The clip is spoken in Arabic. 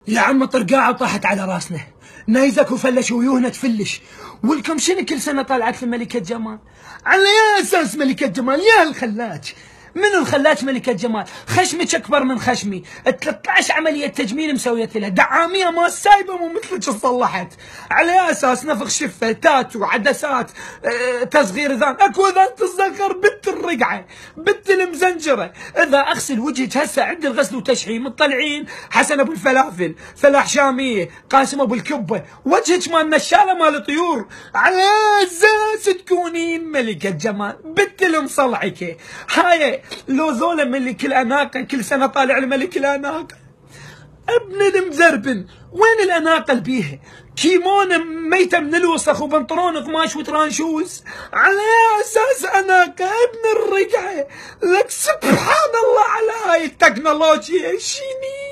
يا عم طرقاعة طاحت على راسنا، نايزك وفلش ويوهنا تفلش، ولكم شنو كل سنة طالعت لملكة جمال؟ على يا أساس ملكة جمال يا الخلاج؟ من الخلاج ملكة جمال؟ خشمك أكبر من خشمي، 13 عملية تجميل مسويت لها، دعامية ما سايبة مو مثلك صلحت، على أساس نفخ شفة، تاتو، عدسات، تصغير ذان، أكو ذان تصغر بنت الرقعة، بنت المزنجرة، إذا أغسل وجهك هسه عند الغسل وتشحيم مطلعين حسن أبو الفلافل، فلاح شامية، قاسم أبو الكبة، وجهك مال نشالة مال طيور، على أساس تكونين ملكة جمال، بنت المصلعكة، هاي لو ذولا ملك الأناقة كل سنة طالع الملك الأناقة، ابن المزربن، وين الأناقة اللي بيها؟ كيمونة ميتة من الوسخ وبنطلون قماش وترانشوز، على أساس أناقة ابن الرقعة، لك سبحان الله على هاي التكنولوجيا شيني.